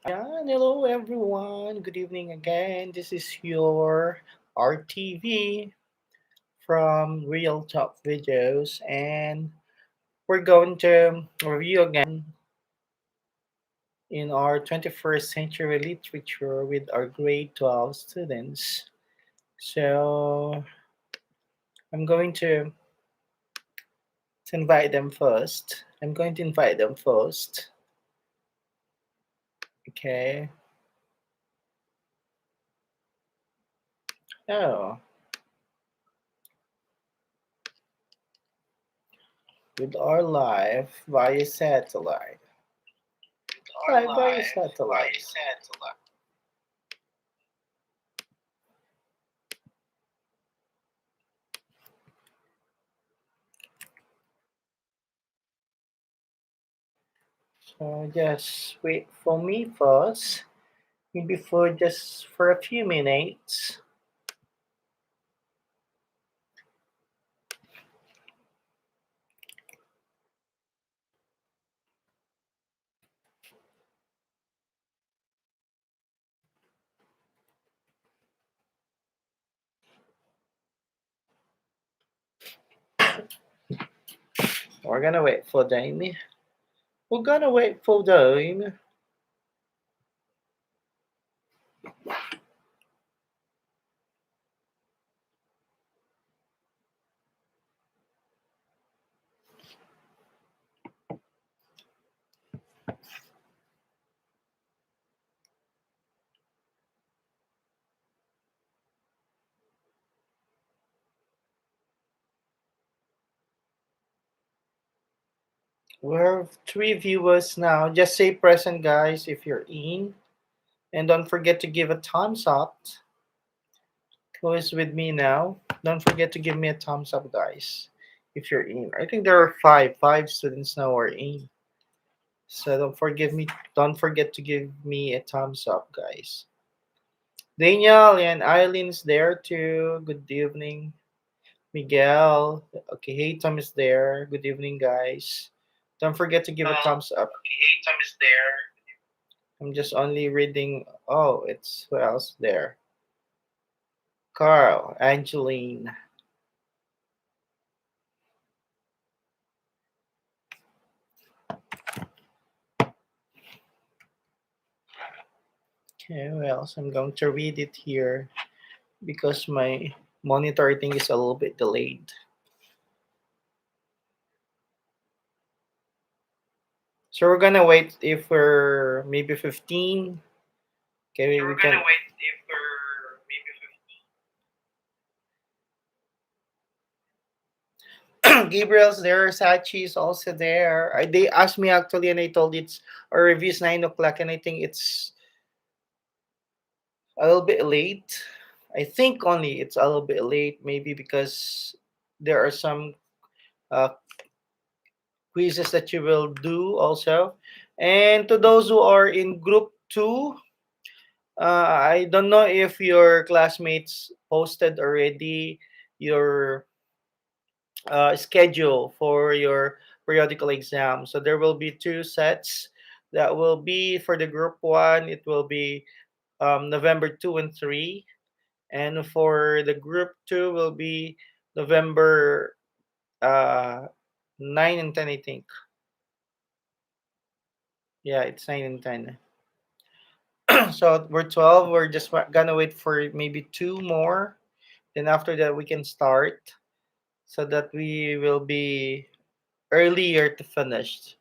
Yeah, hello everyone. Good evening again. This is your RTV from Real Talk Videos, and we're going to review again in our 21st century literature with our grade 12 students. So I'm going to invite them first. I'm going to invite them first. Okay. Oh, with our live via satellite. Are Live via live satellite. via satellite. So just wait for me first. Maybe for just for a few minutes. We're gonna wait for them. We're gonna wait for them. We have three viewers now. Just say present, guys, if you're in, and don't forget to give a thumbs up. Who is with me now? Don't forget to give me a thumbs up, guys, if you're in. I think there are five students now are in. So don't forget to give me a thumbs up, guys. Daniel and Eileen's there too. Good evening. Miguel. Okay, hey Tom is there. Good evening, guys. Don't forget to give a thumbs up. Okay, hey, Tom is there. I'm just only reading. Oh, it's who else there? Carl, Angeline. Okay, who else? I'm going to read it here because my monitor thing is a little bit delayed. So we're gonna wait if we're maybe 15. Okay, So we we're gonna can. wait if we're maybe 15. Gabriel's there, Sachi's also there. They asked me actually, and I told it's our review is 9 o'clock, and I think it's a little bit late. I think only it's a little bit late, maybe because there are some uh, quizzes that you will do also. And to those who are in group two, I don't know if your classmates posted already your schedule for your periodical exam. So there will be two sets. That will be for the group one. It will be November 2 and 3, and for the group two will be November 9 and 10. I think. Yeah, it's 9 and 10. So we're 12. We're just gonna wait for maybe two more. Then after that we can start so that we will be earlier to finish.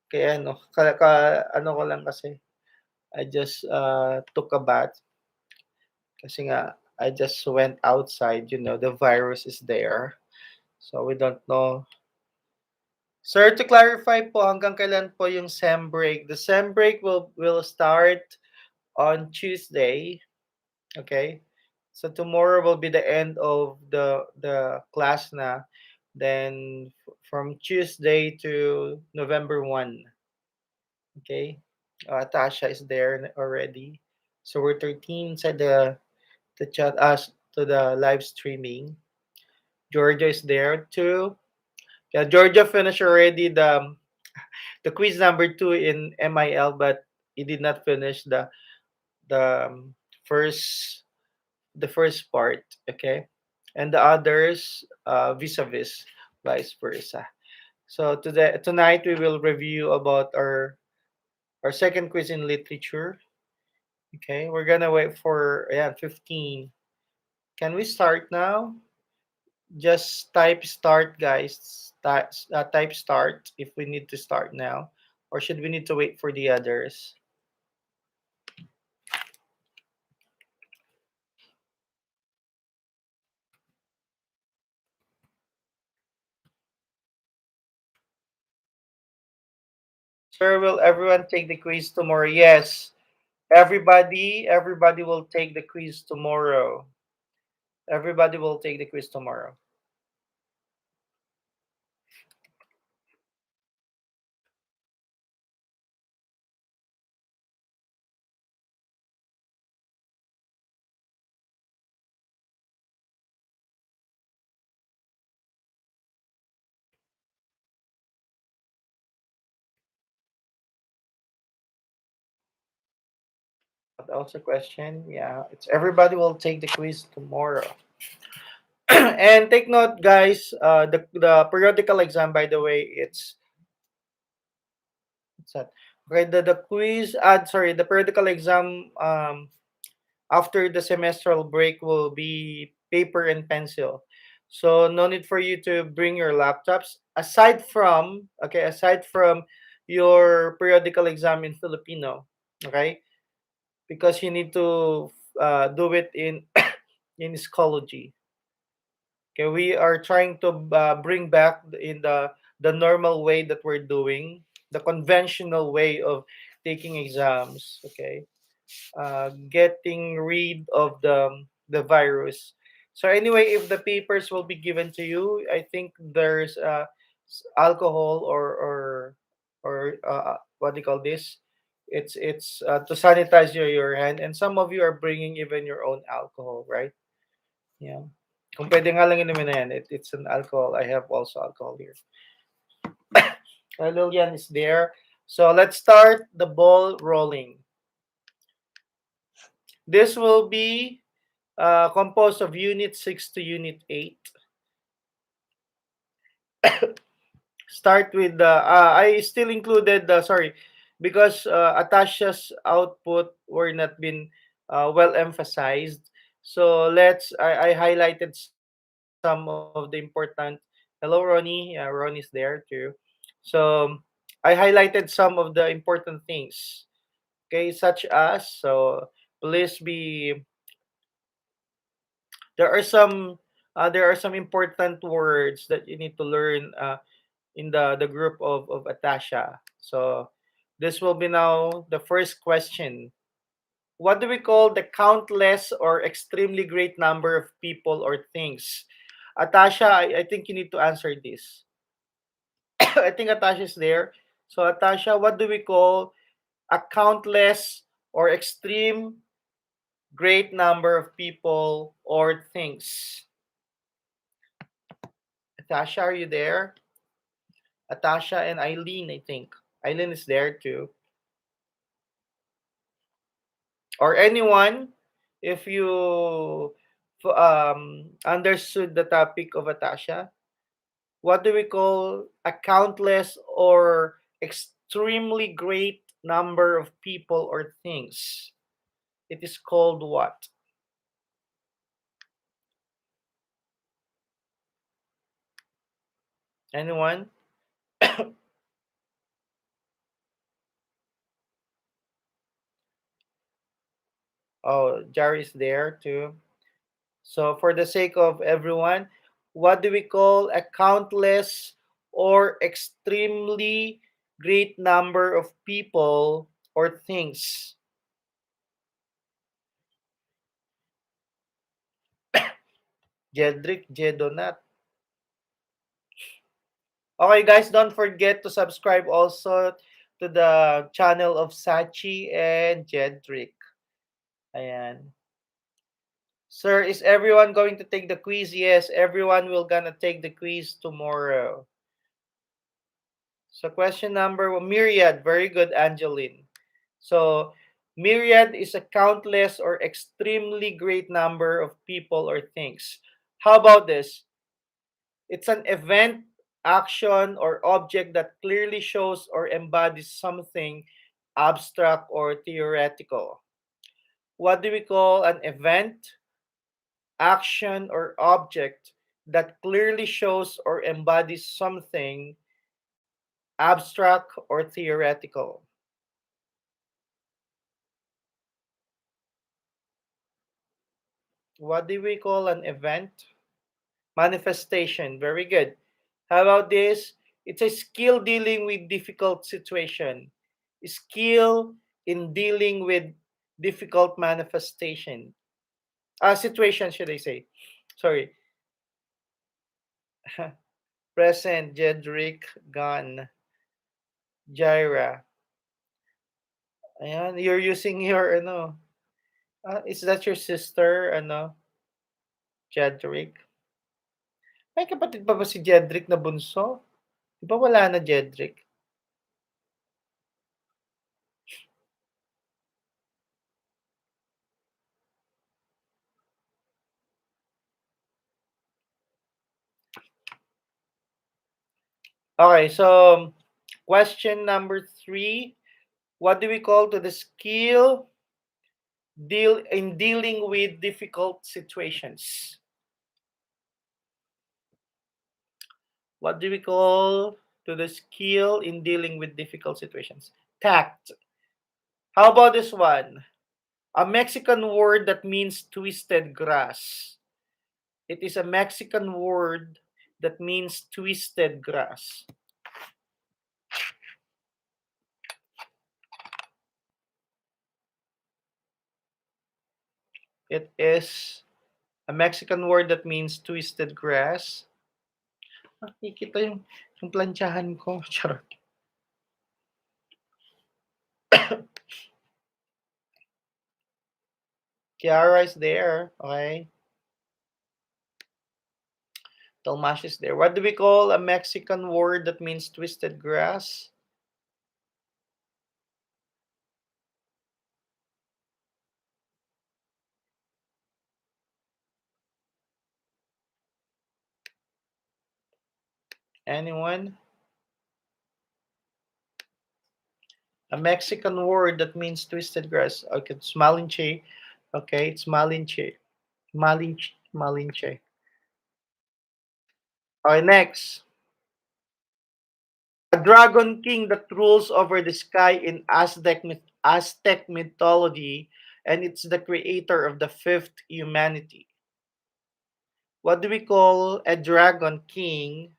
Kaya ano ko lang kasi, I just took a bath kasi nga I just went outside, the virus is there. So we don't know. Sir, to clarify po, hanggang kailan po yung SEM break? The SEM break will start on Tuesday, okay? So tomorrow will be the end of the class na. Then from Tuesday to November 1. Okay. Tasha is there already. So we're 13 inside the chat us to the live streaming. Georgia is there too. Yeah, Georgia finished already the quiz number 2 in MIL, but he did not finish the first the first part, okay, and the others vis-a-vis, vice versa. So today tonight we will review about our second quiz in literature. Okay, we're gonna wait for, yeah, 15. Can we start now? Just type start, guys. Type start if we need to start now, or should we need to wait for the others? Sir, will everyone take the quiz tomorrow? Yes. Everybody will take the quiz tomorrow. Everybody will take the quiz tomorrow. What else a question? Yeah, it's everybody will take the quiz tomorrow. And take note, guys. The periodical exam, by the way, it's that okay. The quiz. Sorry, the periodical exam. After the semestral break will be paper and pencil. So no need for you to bring your laptops aside from your periodical exam in Filipino, okay? Because you need to do it in in Scology. Okay, we are trying to bring back in the normal way that we're doing, the conventional way of taking exams. Okay, getting rid of the virus. So anyway, if the papers will be given to you, I think there's alcohol or what do you call this? It's to sanitize your hand, and some of you are bringing even your own alcohol, right? Yeah. Kung pwede nga lang inumin na yan, it's an alcohol. I have also alcohol here. Lilian is there. So let's start the ball rolling. This will be composed of Unit 6 to Unit 8. Start with the, I still included the, sorry, because Atasha's output were not been well emphasized. So I highlighted some of the important, hello Ronnie, yeah, Ronnie's there too. So I highlighted some of the important things, okay, such as, so please be, there are some important words that you need to learn in the group of Atasha. So this will be now the first question. What do we call the countless or extremely great number of people or things? Atasha, I think you need to answer this. I think Atasha is there. So Atasha, what do we call a countless or extreme great number of people or things? Atasha, are you there? Atasha and Eileen, I think. Eileen is there too. Or anyone, if you understood the topic of Atasha, what do we call a countless or extremely great number of people or things? It is called what? Anyone? Oh, Jari is there too. So, for the sake of everyone, what do we call a countless or extremely great number of people or things? Jedrick, Jedonat. Okay, guys, don't forget to subscribe also to the channel of Sachi and Jedrick. Ayan. Sir, is everyone going to take the quiz? Yes, everyone will gonna take the quiz tomorrow. So question number one, Myriad, very good, Angeline. So, myriad is a countless or extremely great number of people or things. How about this? It's an event, action, or object that clearly shows or embodies something abstract or theoretical. What do we call an event, action, or object that clearly shows or embodies something abstract or theoretical? What do we call an event? Manifestation. Very good. How about this? It's a skill dealing with difficult situation. Skill in dealing with difficult manifestation. Situation, should I say. Sorry. Present, Jedrick, Gun, Jaira. Ayan, you're using your, is that your sister, Jedrick? May kapatid pa ba si Jedrick na bunso? Di ba wala na Jedrick? Okay, so question number 3. What do we call to the skill dealing with difficult situations? What do we call to the skill in dealing with difficult situations? Tact. How about this one? A Mexican word that means twisted grass. It is a Mexican word that means twisted grass. It is a Mexican word that means twisted grass. Nakikita yung plantsahan ko. Charot. Kiara is there. Okay. Tomash is there. What do we call a Mexican word that means twisted grass? Anyone? A Mexican word that means twisted grass. Okay, it's Malinche. Okay, it's Malinche. Malinche. Okay, next. A dragon king that rules over the sky in Aztec mythology, and it's the creator of the fifth humanity. What do we call a dragon king?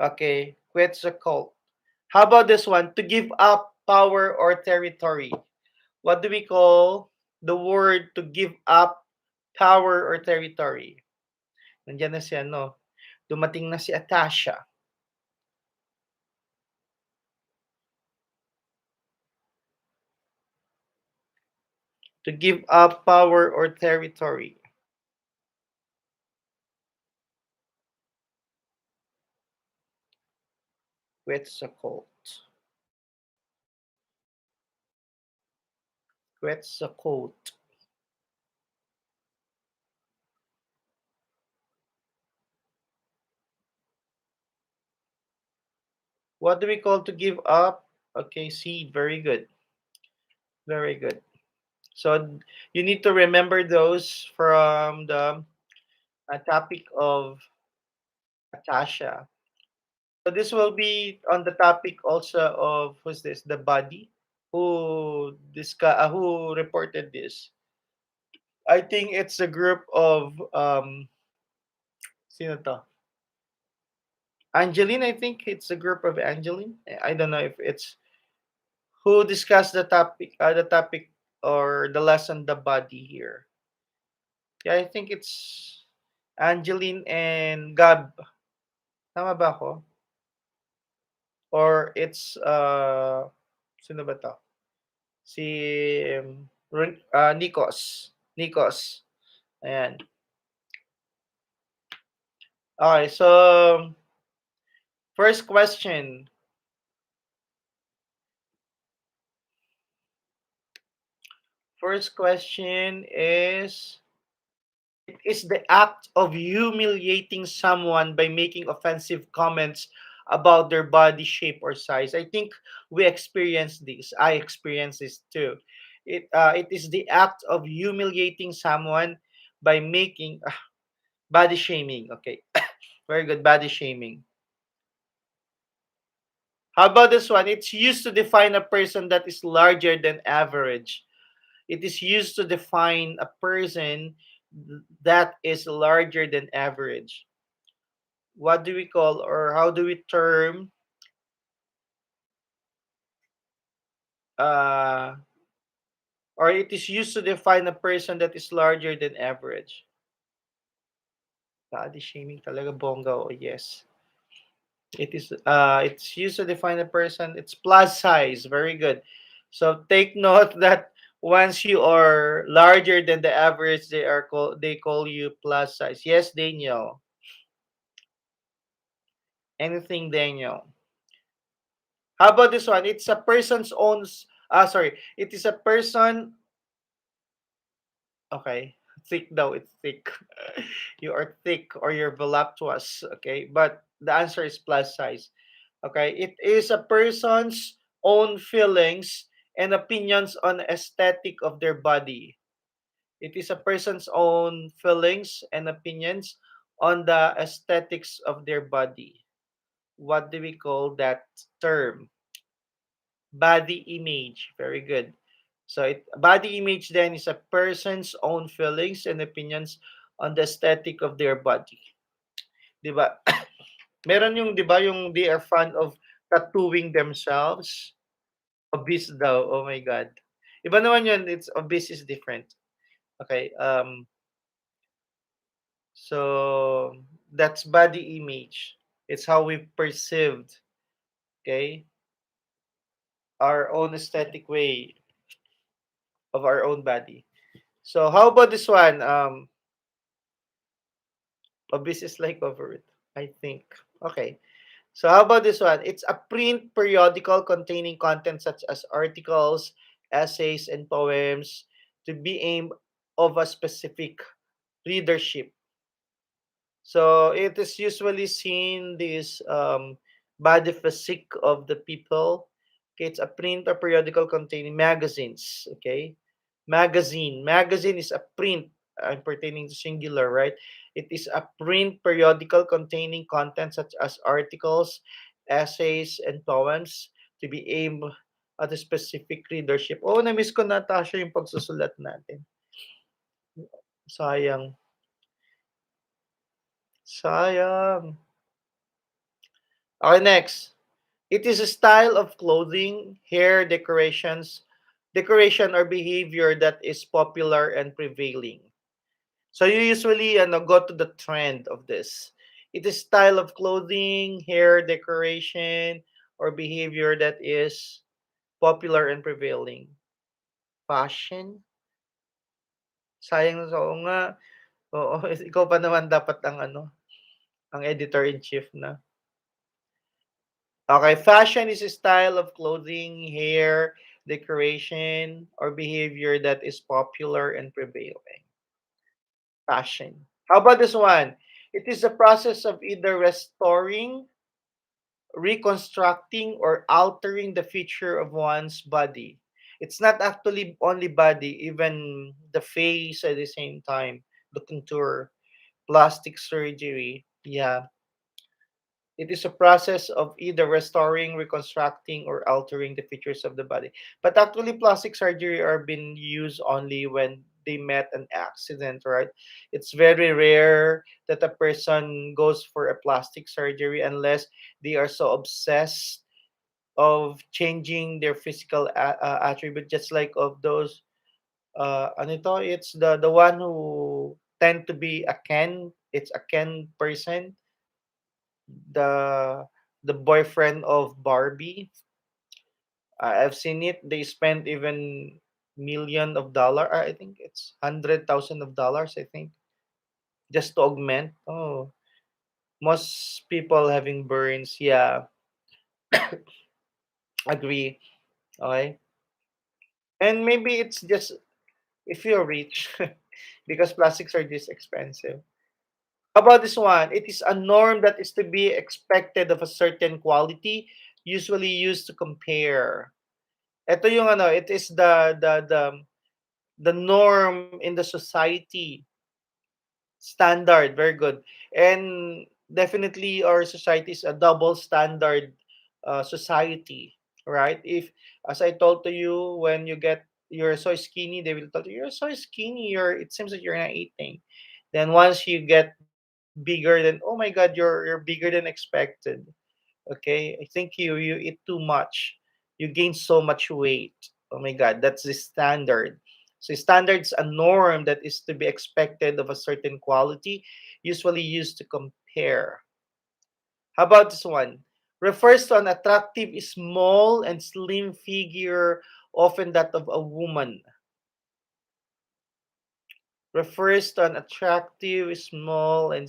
Okay, Quetzalcoatl. How about this one? To give up power or territory. What do we call the word to give up power or territory? Nandiyan na si ano. Dumating na si Atasha. To give up power or territory. Quetzalcoatl. Quetzalcoatl. What do we call to give up? Okay, seed. Very good. Very good. So you need to remember those from the topic of Natasha. So this will be on the topic also of who's this? The body who reported this. I think it's a group of sino to? Angeline, I think it's a group of Angeline. I don't know if it's who discussed the topic or the lesson the body here. Yeah, I think it's Angeline and Gab. Tama ba ako? Or it's sino ba to? Si Nikos. Nikos. Ayan. Okay, so first question. First question is, it is the act of humiliating someone by making offensive comments about their body shape or size. I think we experienced this. I experienced this too. It is the act of humiliating someone by making body shaming. Okay, very good, body shaming. How about this one? It's used to define a person that is larger than average. It is used to define a person that is larger than average. What do we call, or how do we term, uh, or it is used to define a person that is larger than average? Body shaming talaga, bongga. Oh, yes. It's used to define a person. It's plus size. Very good. So take note that once you are larger than the average, they call you plus size. Yes, Daniel. Anything, Daniel? How about this one? It's a person's own. Sorry. It is a person. Okay. Thick though. It's thick. You are thick or you're voluptuous. Okay. But the answer is plus size. Okay. It is a person's own feelings and opinions on aesthetic of their body. It is a person's own feelings and opinions on the aesthetics of their body. What do we call that term? Body image. Very good. So body image then is a person's own feelings and opinions on the aesthetic of their body. 'Di ba? Meron yung 'di ba yung they are fond of tattooing themselves. Obese daw. Oh my god. Iba naman yun. It's obese is different. Okay. So that's body image. It's how we perceived, okay, our own aesthetic way of our own body. So how about this one? Obese is like over it, I think. Okay. So how about this one? It's a print periodical containing content such as articles, essays, and poems to be aimed of a specific readership. So it is usually seen this body physique of the people. Okay, it's a print or periodical containing magazines. Okay, magazine is a print pertaining to singular, right? It is a print periodical containing content such as articles, essays, and poems to be aimed at a specific readership. Oh, na-miss ko na, Tasha, yung pagsusulat natin. Sayang. Sayang. Okay, next. It is a style of clothing, hair, decoration or behavior that is popular and prevailing. So you usually go to the trend of this. It is style of clothing, hair, decoration, or behavior that is popular and prevailing. Fashion? Sayang na oo nga. Oo, ikaw pa naman dapat ang ang editor-in-chief na. Okay, fashion is a style of clothing, hair, decoration, or behavior that is popular and prevailing. Fashion. How about this one? It is a process of either restoring, reconstructing, or altering the feature of one's body. It's not actually only body, even the face at the same time, the contour, plastic surgery. Yeah, it is a process of either restoring, reconstructing, or altering the features of the body. But actually, plastic surgery are being used only when they met an accident, right? It's very rare that a person goes for a plastic surgery unless they are so obsessed of changing their physical attribute, just like of those. Ano ito? It's the one who tend to be a Ken. It's a Ken person, the boyfriend of Barbie. I've seen it. They spent even million of dollar. I think it's 100,000 of dollars. I think just to augment. Oh, most people having burns. Yeah, agree. Okay, and maybe it's just. if you're rich, because plastics are this expensive. How about this one? It is a norm that is to be expected of a certain quality, usually used to compare. Ito yung ano, it is the norm in the society standard. Very good. And definitely our society is a double standard society, right? If, as I told to you, when you're so skinny, they will tell you you're so skinny, it seems that you're not eating. Then once you get bigger, then oh my god, you're bigger than expected. Okay, I think you eat too much, you gain so much weight. Oh my god, that's the standard. So standards a norm that is to be expected of a certain quality, usually used to compare. How about this one? Refers to an attractive small and slim figure, often that of a woman. Refers to an attractive small and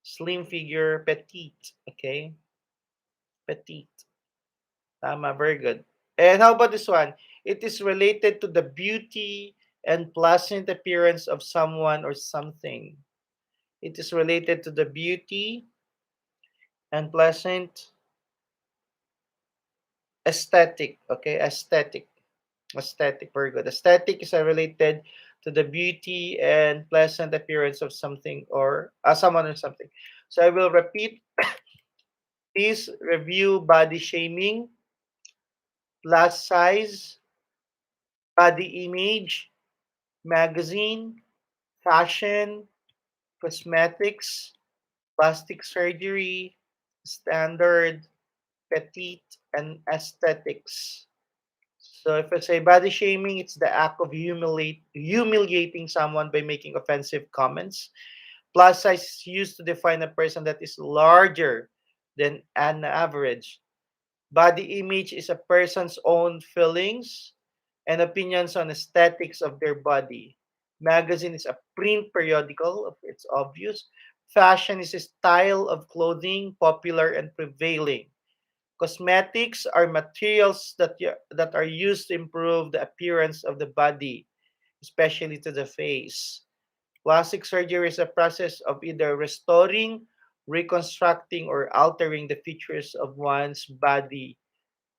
slim figure, petite. Okay, petite. Tama, very good. And how about this one? It is related to the beauty and pleasant appearance of someone or something. It is related to the beauty and pleasant aesthetic. Okay, aesthetic. Aesthetic, very good. Aesthetic is related to the beauty and pleasant appearance of something or someone or something. So I will repeat. Please review body shaming, plus size, body image, magazine, fashion, cosmetics, plastic surgery, standard, petite, and aesthetics. So if I say body shaming, it's the act of humiliating someone by making offensive comments. Plus size is used to define a person that is larger than an average. Body image is a person's own feelings and opinions on aesthetics of their body. Magazine is a print periodical, it's obvious. Fashion is a style of clothing popular and prevailing. Cosmetics are materials that are used to improve the appearance of the body, especially to the face. Plastic surgery is a process of either restoring, reconstructing, or altering the features of one's body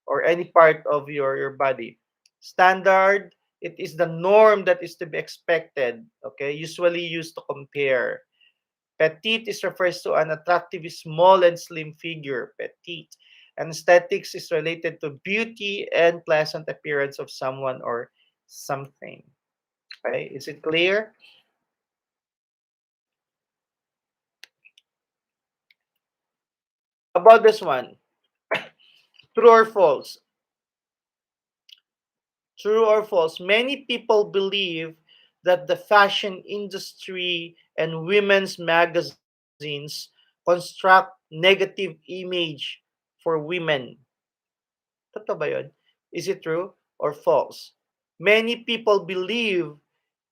or any part of your body. Standard, it is the norm that is to be expected, okay, usually used to compare. Petite is refers to an attractive small and slim figure, petite. And aesthetics is related to beauty and pleasant appearance of someone or something. Okay, is it clear? About this one, true or false? True or false? Many people believe that the fashion industry and women's magazines construct negative image for women. Totoo ba yun? Is it true or false? Many people believe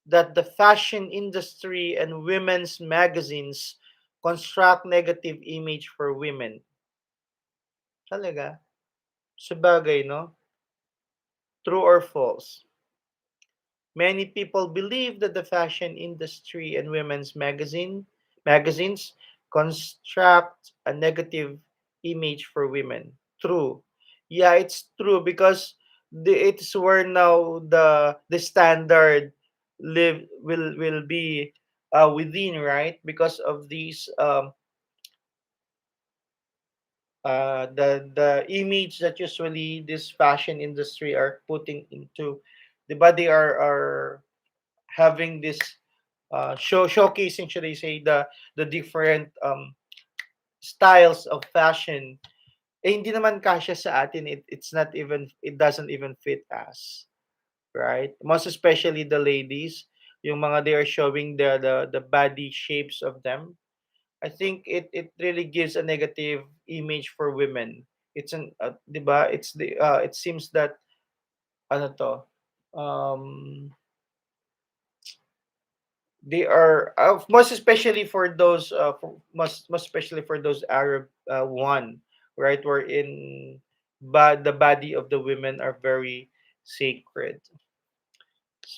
that the fashion industry and women's magazines construct negative image for women. Talaga? Sabagay, no? True or false? Many people believe that the fashion industry and women's magazines construct a negative image for women. True. Yeah, it's true because it's where now the standard will be within, right? Because of these the image that usually this fashion industry are putting into the body are having this showcasing, should I say, the different styles of fashion. Eh hindi naman kasya sa atin, it's not even, it doesn't even fit us, right? Most especially the ladies, yung mga they are showing the body shapes of them. I think it really gives a negative image for women. It's an 'di ba? It seems that ano to um they are most especially for those most especially for those Arab one, right, wherein but the body of the women are very sacred.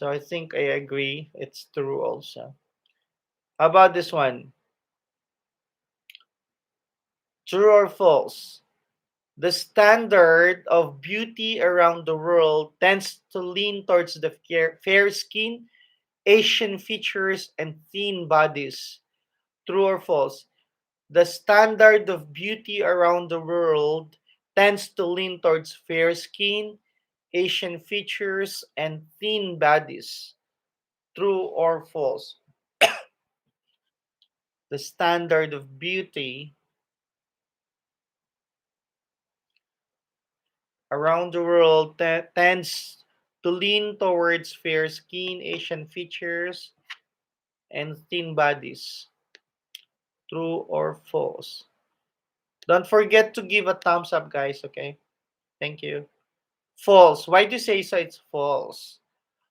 So I think I agree. It's true also. How about this one? True or false? The standard of beauty around the world tends to lean towards the fair skin, Asian features, and thin bodies. True or false? The standard of beauty around the world tends to lean towards fair skin, Asian features, and thin bodies. True or false? The standard of beauty around the world tends to lean towards fair skin, Asian features, and thin bodies. True or false? Don't forget to give a thumbs up, guys, okay? Thank you. False. Why do you say so it's false?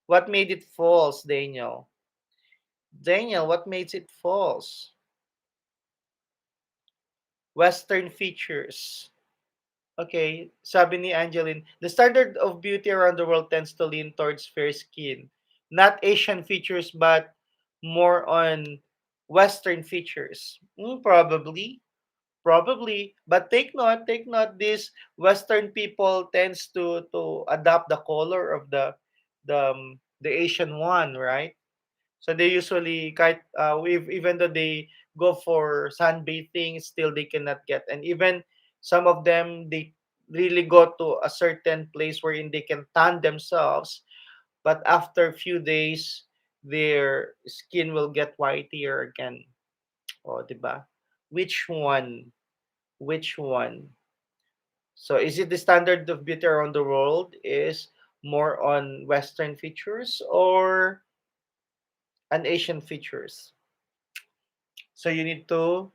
What made it false, Daniel? Daniel, what makes it false? Western features. Okay, sabi ni Angeline, the standard of beauty around the world tends to lean towards fair skin. Not Asian features, but more on Western features. Probably. Probably. But take note, these Western people tends to adopt the color of the Asian one, right? So they usually even though they go for sunbathing, still they cannot get. And even some of them they really go to a certain place wherein they can tan themselves, but after a few days their skin will get whiter again. Oh, diba? Which one? Which one? So is it the standard of beauty around the world is more on Western features or an Asian features? So you need to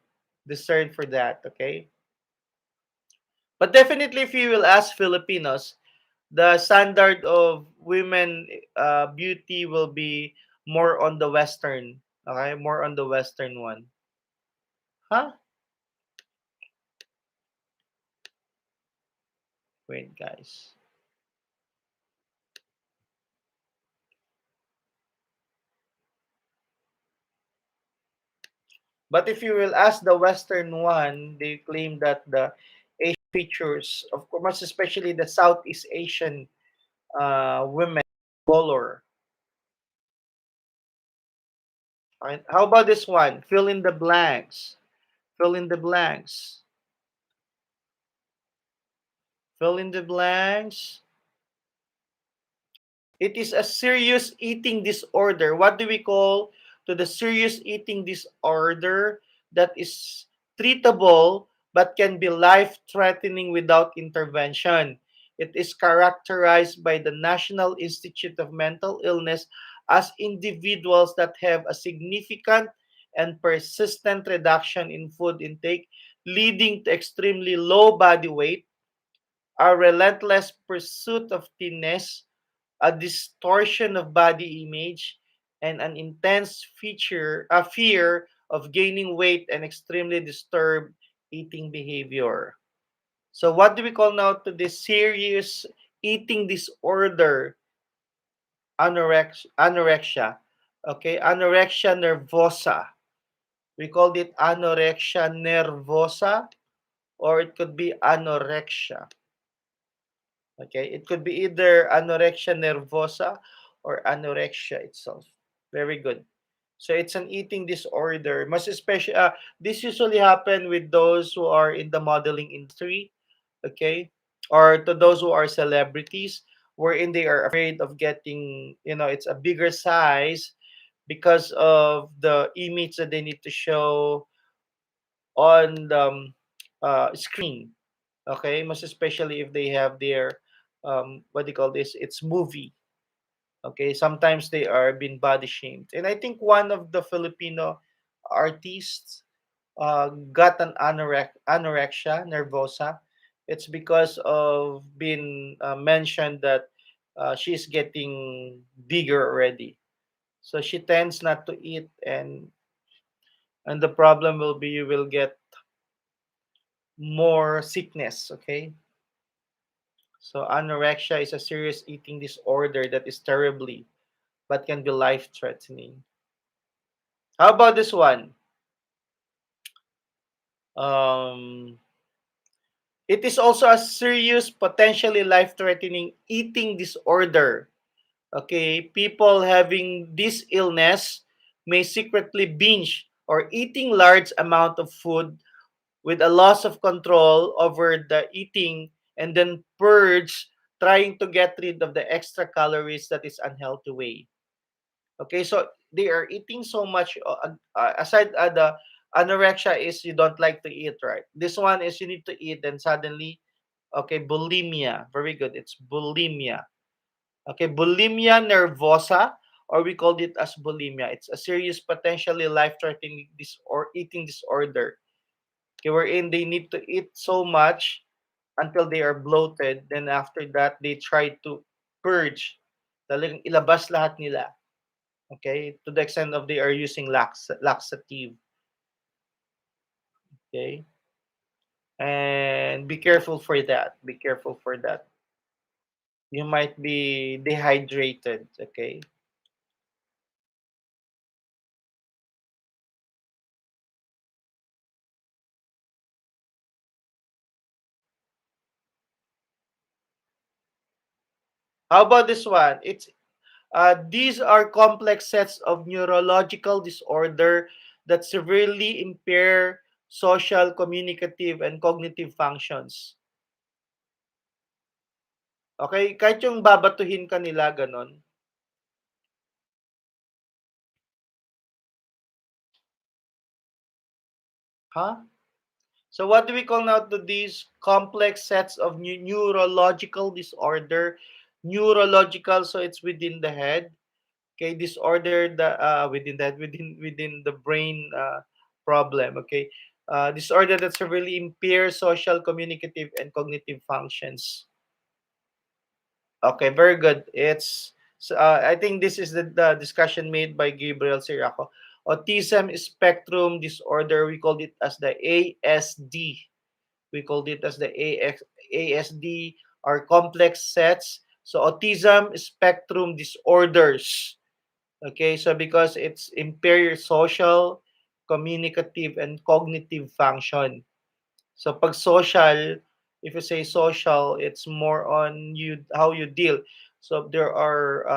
discern for that, okay? But definitely, if you will ask Filipinos, the standard of women beauty will be more on the Western, okay? More on the Western one. Huh? Wait, guys. But if you will ask the Western one, they claim that the Asian features, of course, especially the Southeast Asian women, color. Right? How about this one? Fill in the blanks. Fill in the blanks. Fill in the blanks. It is a serious eating disorder. What do we call to the serious eating disorder that is treatable but can be life-threatening without intervention? It is characterized by the National Institute of Mental Illness as individuals that have a significant and persistent reduction in food intake, leading to extremely low body weight, a relentless pursuit of thinness, a distortion of body image, and an intense a fear of gaining weight and extremely disturbed eating behavior. So what do we call now to this serious eating disorder? Anorexia. Okay, anorexia nervosa. We called it anorexia nervosa, or it could be anorexia. Okay, it could be either anorexia nervosa or anorexia itself. Very good. So it's an eating disorder. Most especially, this usually happen with those who are in the modeling industry, okay, or to those who are celebrities, wherein they are afraid of getting, it's a bigger size because of the image that they need to show on the screen. Okay, most especially if they have their what do you call this? It's movie. Okay, sometimes they are being body shamed, and I think one of the Filipino artists got an anorexia nervosa. It's because of being mentioned that she's getting bigger already, so she tends not to eat, and the problem will be you will get more sickness. Okay, so anorexia is a serious eating disorder that is terribly, but can be life threatening. How about this one? Um, it is also a serious, potentially life threatening eating disorder. Okay, people having this illness may secretly binge or eating large amount of food with a loss of control over the eating and then purge, trying to get rid of the extra calories that is unhealthy way. Okay, so they are eating so much. Aside the anorexia is you don't like to eat, right? This one is you need to eat, then suddenly, okay, bulimia. Very good. It's bulimia. Okay, bulimia nervosa, or we called it as bulimia. It's a serious, potentially life-threatening eating disorder. Okay, wherein they need to eat so much until they are bloated. Then after that, they try to purge. Talagang ilabas lahat nila. Okay, to the extent of they are using laxative. Okay, and be careful for that. Be careful for that. You might be dehydrated. Okay. How about this one? These are complex sets of neurological disorder that severely impair social, communicative, and cognitive functions. Okay? Kahit yung babatuhin ka nila, ganon. Huh? So what do we call now to these complex sets of neurological disorder? Neurological, so it's within the head. Okay, disorder the within the brain problem. Okay, disorder that severely impairs social, communicative, and cognitive functions. Okay, very good. I think this is the discussion made by Gabriel Siriaco. Autism spectrum disorder. We called it as the ASD. We called it as the ASD, or complex sets. So autism spectrum disorders. Okay, so because it's impair social, communicative, and cognitive function. So pag social, if you say social, it's more on you how you deal. So there are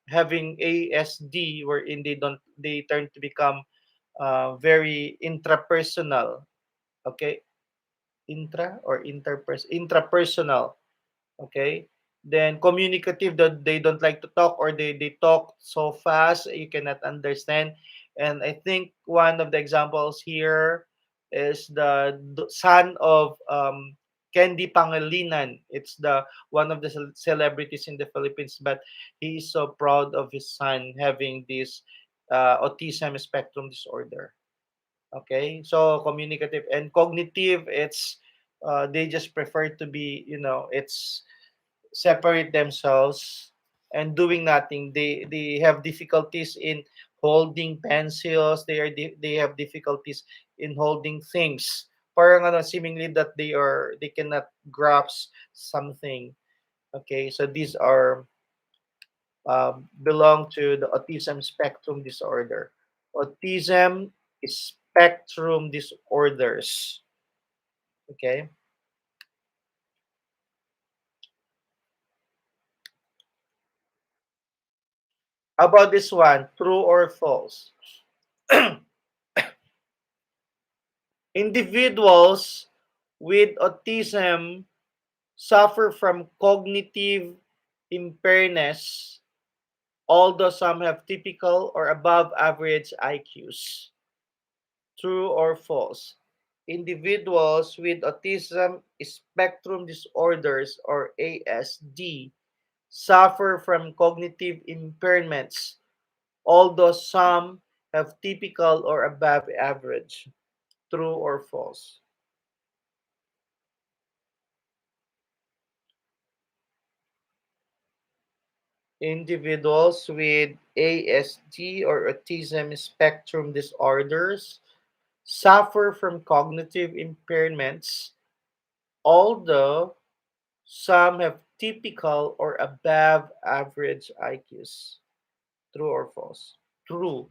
having ASD wherein they turn to become very intrapersonal. Okay, intrapersonal. Okay, then communicative, that they don't like to talk, or they talk so fast you cannot understand. And I think one of the examples here is the son of Candy Pangilinan. It's the one of the celebrities in the Philippines, but he is so proud of his son having this autism spectrum disorder. Okay, so communicative and cognitive, it's they just prefer to be, it's separate themselves and doing nothing. They have difficulties in holding pencils. They have difficulties in holding things. Parang ano, seemingly that they cannot grasp something. Okay, so these are belong to the autism spectrum disorder. Autism spectrum disorders. Okay. How about this one? True or false? Individuals with autism suffer from cognitive impairness, although some have typical or above average IQs. True or false? Individuals with autism spectrum disorders, or ASD, suffer from cognitive impairments, although some have typical or above average. True or false? Individuals with ASD, or autism spectrum disorders, suffer from cognitive impairments, although some have typical or above average IQs. True or false? True.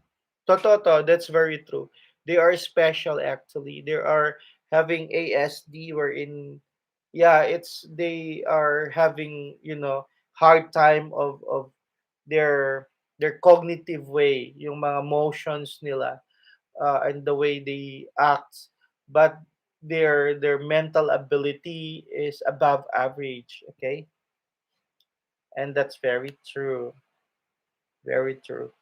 Totoo, that's very true. They are special actually. They are having ASD wherein yeah, it's they are having, hard time of their their cognitive way, yung mga motions nila and the way they act, but their mental ability is above average, okay? And that's very true. Very true.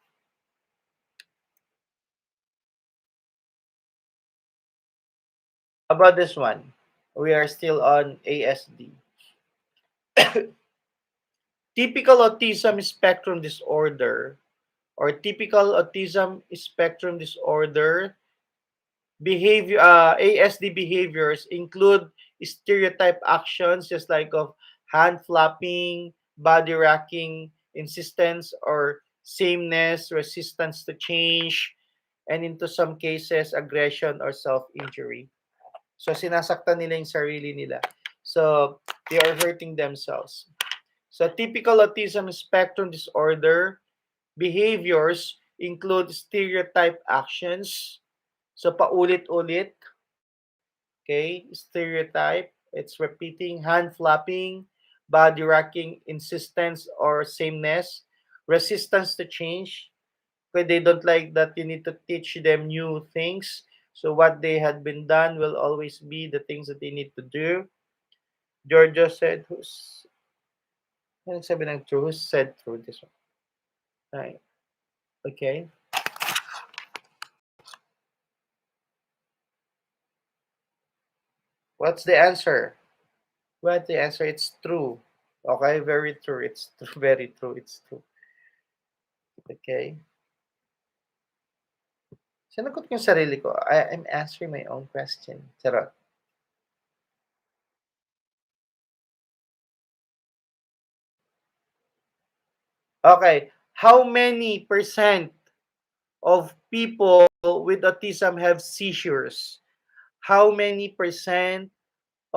About this one, we are still on ASD. Typical autism spectrum disorder or typical autism spectrum disorder behavior ASD behaviors include stereotype actions just like of hand flapping, body rocking, insistence or sameness, resistance to change, and into some cases aggression or self-injury. So sinasaktan nila yung sarili nila. So they are hurting themselves. So typical autism spectrum disorder behaviors include stereotype actions. So paulit-ulit, okay? Stereotype, it's repeating, hand flapping, body rocking, insistence or sameness, resistance to change. Okay, they don't like that you need to teach them new things. So what they had been done will always be the things that they need to do. Giorgio said, ano sabi ng true? Who said true this one? Right. Okay. What's the answer? What's the answer? It's true. Okay, very true. It's true. Very true. It's true. Okay. Sinagot ko yung sarili ko. I'm answering my own question. Charot. Okay. How many percent of people with autism have seizures? How many percent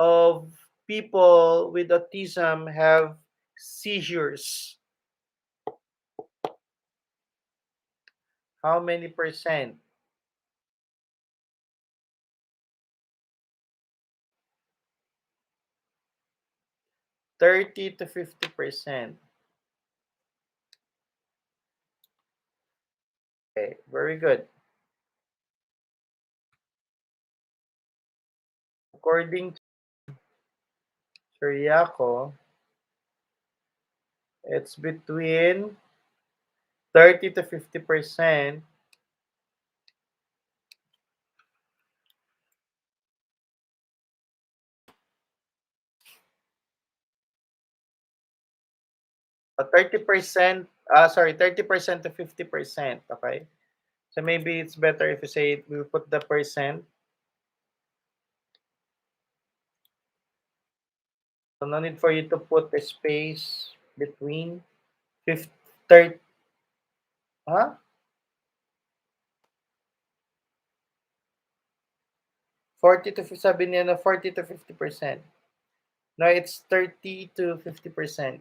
of people with autism have seizures? How many percent? 30 to 50%. Okay, very good. According to Sir Yako, it's between 30 to 50%. 30%, sorry, 30% to 50%. Okay. So maybe it's better if you say we put the percent. So no need for you to put a space between 50, 30, huh? 40 to, sabi niya na 40 to 50%. No, it's 30 to 50%.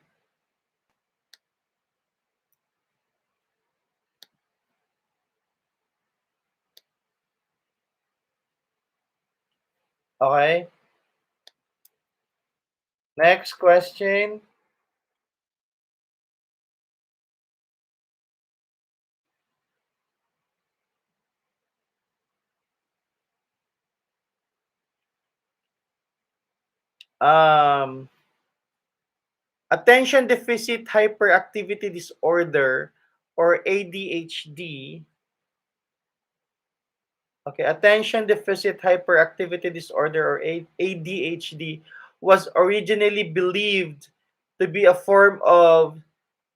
Okay. Next question. Um, Attention deficit hyperactivity disorder or ADHD. Okay, attention deficit hyperactivity disorder or ADHD was originally believed to be a form of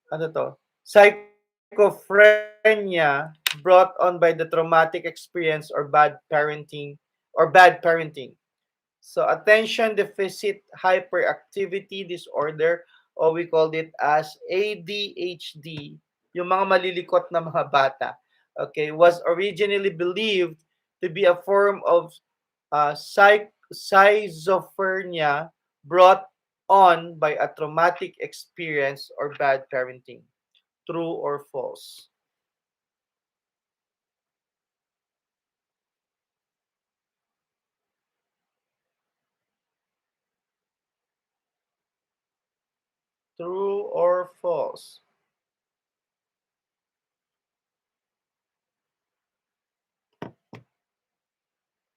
ano to, schizophrenia brought on by the traumatic experience or bad parenting. So attention deficit hyperactivity disorder or we called it as ADHD, yung mga malilikot na mga bata, okay, was originally believed to be a form of schizophrenia brought on by a traumatic experience or bad parenting. True or false? True or false?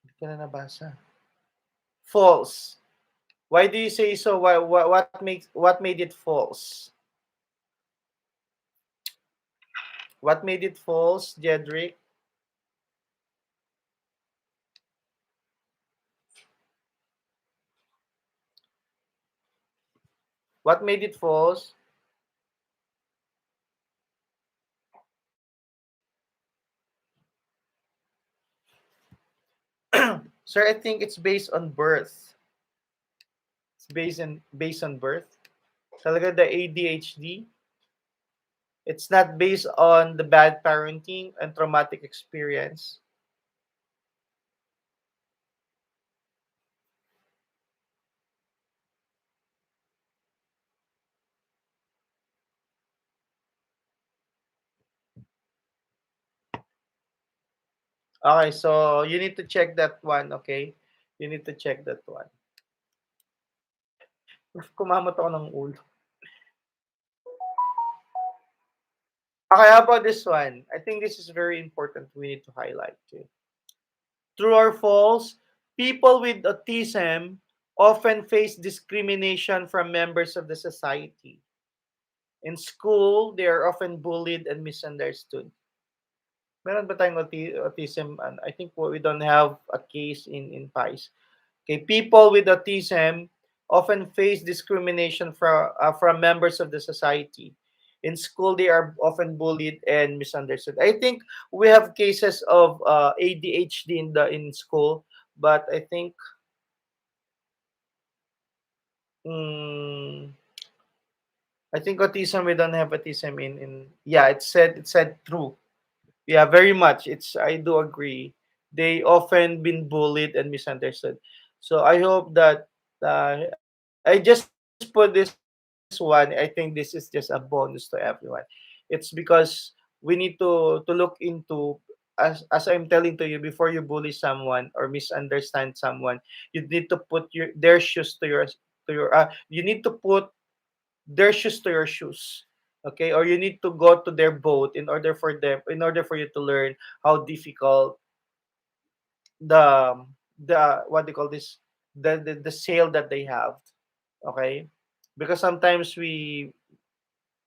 Hindi ko na nabasa. False. Why do you say so? What made it false? What made it false, Jedrick? What made it false? Sir, I think it's based on birth. It's based on birth. Talaga the ADHD. It's not based on the bad parenting and traumatic experience. Okay, so you need to check that one, okay? You need to check that one. Kumamot ako ng ulo. Okay, how about this one? I think this is very important. We need to highlight too. True or false? People with autism often face discrimination from members of the society. In school, they are often bullied and misunderstood. Meron ba tayong autism? I think we don't have a case in PICE. Okay, people with autism often face discrimination from members of the society. In school, they are often bullied and misunderstood. I think we have cases of ADHD in school, but mm, I think autism, we don't have autism in yeah, it said true. Yeah, very much. I do agree. They often been bullied and misunderstood. So I hope that I just put this one. I think this is just a bonus to everyone. It's because we need to look into, as I'm telling to you, before you bully someone or misunderstand someone, you need to put their shoes you need to put their shoes to your shoes, okay, or you need to go to their boat in order for you to learn how difficult the what they call this the sail that they have, okay, because sometimes we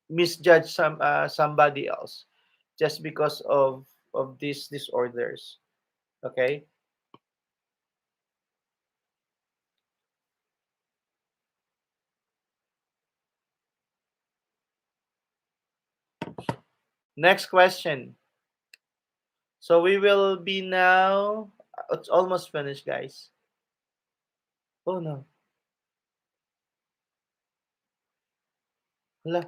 misjudge somebody else just because of these disorders, okay. Next question. So we will be now, it's almost finished, guys. Oh no. Hala,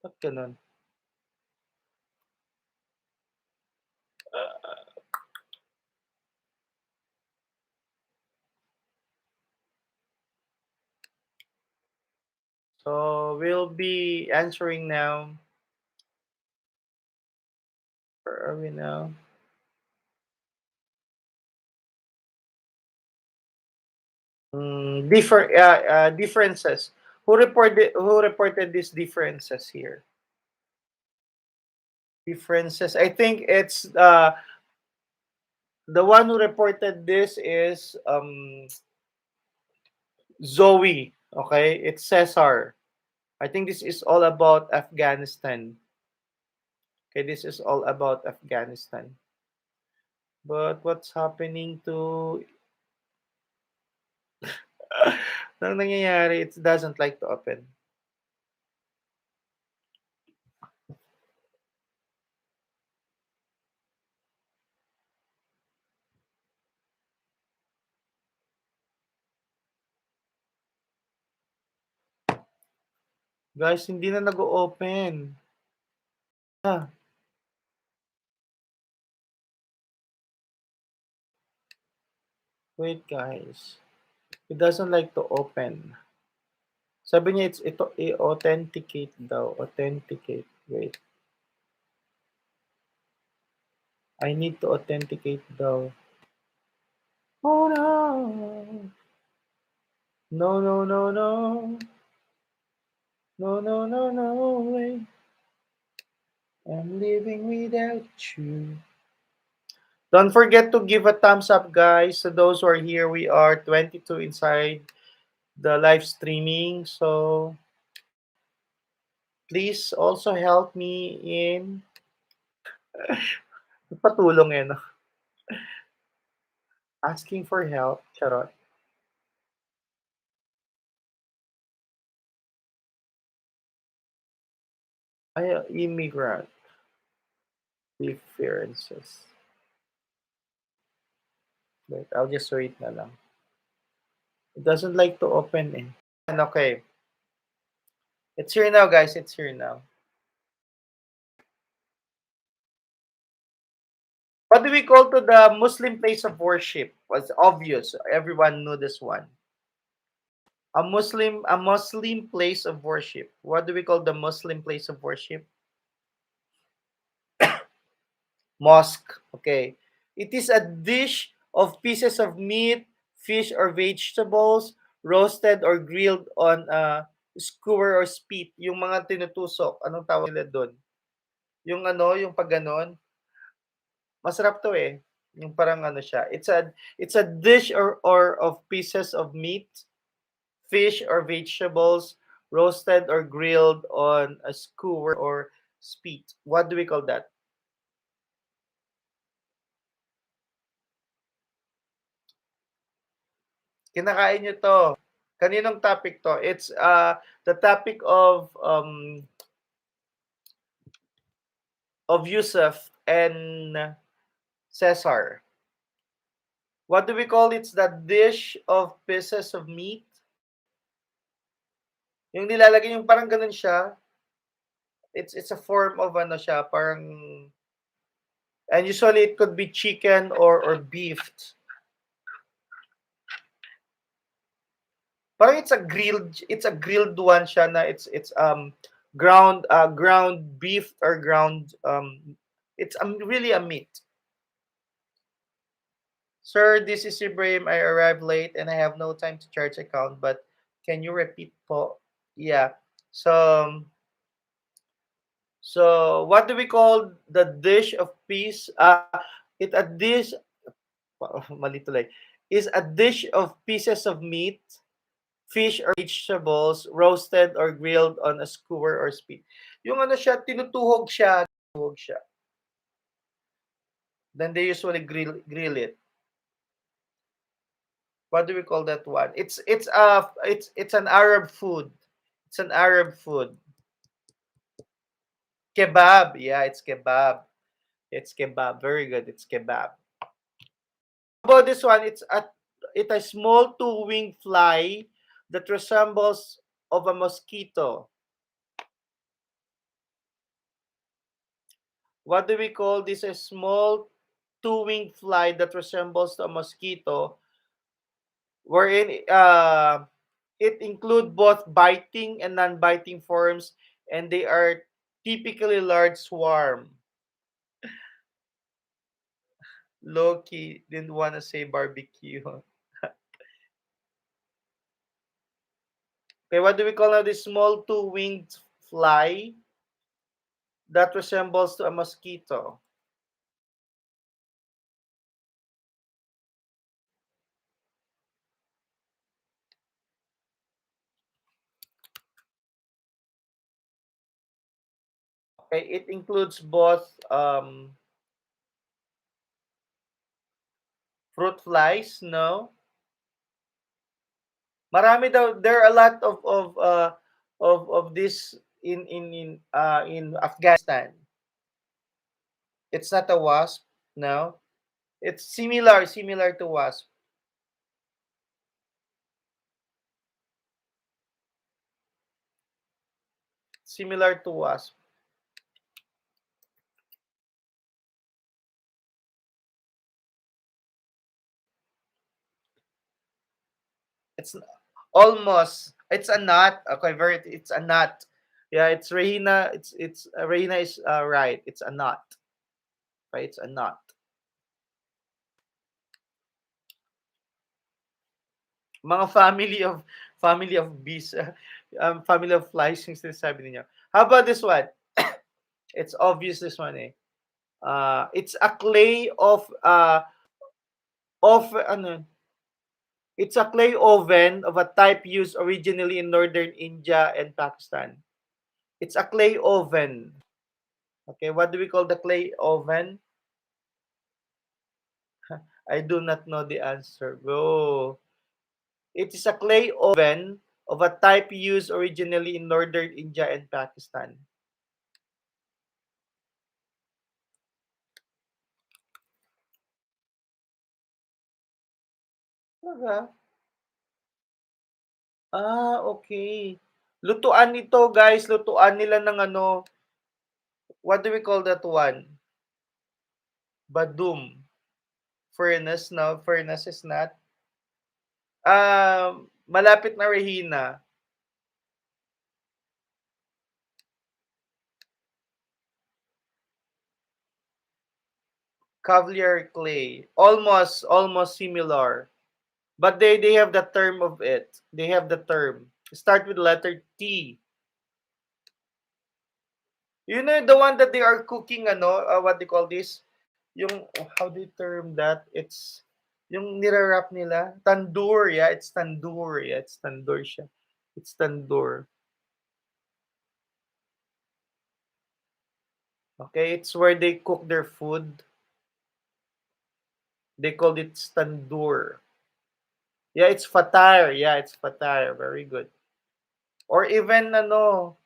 ba't ganun? So we'll be answering now. Where are we now? Differences. Who reported these differences here? Differences. I think it's the one who reported this is Zoe. Okay, it's Cesar. I think this is all about Afghanistan. Okay, this is all about Afghanistan. But what's happening to Anong nangyayari? It doesn't like to open. Guys, hindi na nag-o-open. Ah, wait guys. It doesn't like to open. Sabi niya ito i-authenticate daw. Authenticate. Wait. I need to authenticate daw. Oh no. No, no, no, no. No, no, no, no way. I'm living without you. Don't forget to give a thumbs up, guys. So those who are here, we are 22 inside the live streaming. So please also help me in patulong eh, no? Asking for help. Charot. Ay, immigrant differences. Wait, I'll just wait na lang. It doesn't like to open eh. And okay. It's here now, guys. It's here now. What do we call to the Muslim place of worship? Was obvious. Everyone knew this one. A Muslim place of worship. What do we call the Muslim place of worship? Mosque. Okay. It is a dish of pieces of meat, fish or vegetables, roasted or grilled on a skewer or spit. Yung mga tinutusok. Anong tawag nila doon? Yung ano, yung pag ganon. Masarap to eh. Yung parang ano siya. It's a dish or of pieces of meat, fish or vegetables, roasted or grilled on a skewer or spit. What do we call that? Kinakain nyo to. Kaninong topic to? It's the topic of Yusuf and Caesar. What do we call it? It's the dish of pieces of meat. Yung nilalagay yung parang ganun siya. It's a form of ano siya, parang, and usually it could be chicken or beef. Parang it's a grilled one siya na it's ground beef or ground it's really a meat. Sir, this is Ibrahim. I arrived late and I have no time to charge account, but can you repeat po? Yeah. So what do we call the dish of peace? It a dish mali tuloy. Is a dish of pieces of meat, fish or vegetables roasted or grilled on a skewer or spit. Yung ano siya, tinutuhog siya. Then they usually grill it. What do we call that one? It's an Arab food. It's an Arab food. Kebab. Yeah, it's kebab. It's kebab. Very good. It's kebab. How about this one? It's a small two-winged fly that resembles of a mosquito. What do we call this? A small two-winged fly that resembles a mosquito, wherein it include both biting and non-biting forms, and they are typically large swarm. Loki didn't want to say barbecue. Okay, what do we call now this small two-winged fly that resembles to a mosquito? Okay, it includes both fruit flies, no? Marami daw, there are a lot of this in Afghanistan. It's not a wasp, no. It's similar to wasp. Similar to wasp. It's almost. It's a nut. Okay, it's a nut. Yeah, it's Rahina. It's Rahina is right. It's a nut. Right, it's a nut. Mga family of bees, family of flies yung sinasabi ninyo. How about this one? It's obvious this one eh. It's a clay of ano, it's a clay oven of a type used originally in northern India and Pakistan. It's a clay oven. Okay, what do we call the clay oven? I do not know the answer. Bro. It is a clay oven of a type used originally in northern India and Pakistan. Talaga? Okay. Lutuan nito, guys. Lutuan nila ng ano, what do we call that one? Badum. Furnace, no? Furnace is not. Malapit na Regina. Cavalier clay. Almost similar. But they have the term of it. They have the term. Start with letter T. You know the one that they are cooking ano, what they call this? Yung how do you term that? It's yung nirarap nila, tandoor, yeah, it's tandoor. Yeah, it's tandoor siya. It's tandoor. Okay, it's where they cook their food. They called it tandoor. Yeah, it's fatar. Yeah, it's fatar. Very good. Or even ano,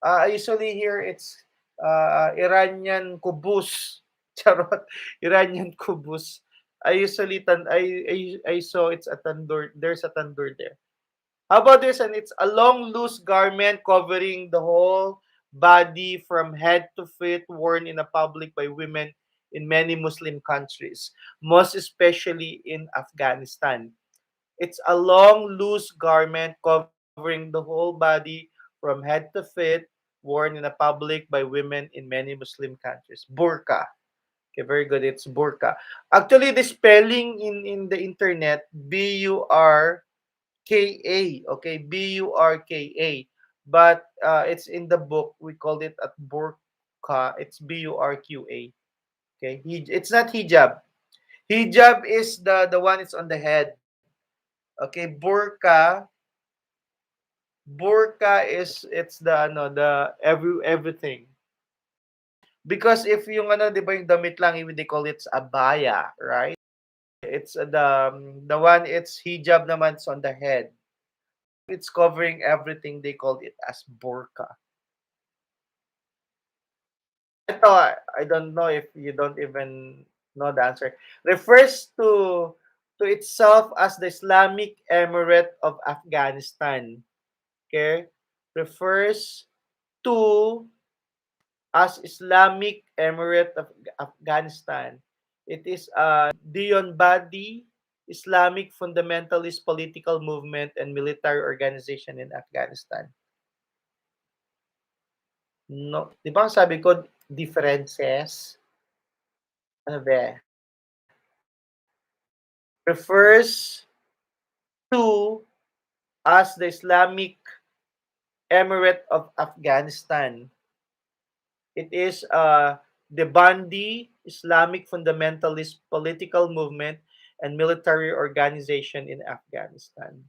I usually hear it's Iranian kubus. Charot. Iranian kubus. I saw it's a tandoor. There's a tandoor there. How about this? And it's a long loose garment covering the whole body from head to feet, worn in a public by women in many Muslim countries, most especially in Afghanistan. It's a long, loose garment covering the whole body from head to feet, worn in a public by women in many Muslim countries. Burqa. Okay, very good. It's burqa. Actually, the spelling in the internet, Burka. Okay, Burka. But it's in the book. We called it at burqa. It's Burqa. Okay, it's not hijab. Hijab is the one it's on the head. Okay, burka is it's the ano the everything. Because if yung ano 'di ba yung damit lang they call it abaya, right? It's the one it's hijab naman it's on the head. It's covering everything they called it as burka. Ito, I don't know if you don't even know the answer. Refers to itself as the Islamic Emirate of Afghanistan. Okay? Refers to as Islamic Emirate of Afghanistan. It is a Dionbadi Islamic fundamentalist political movement and military organization in Afghanistan. No, 'di ba sabi ko differences? Ano ba? Refers to as the Islamic Emirate of Afghanistan. It is the Bandi Islamic fundamentalist political movement and military organization in Afghanistan.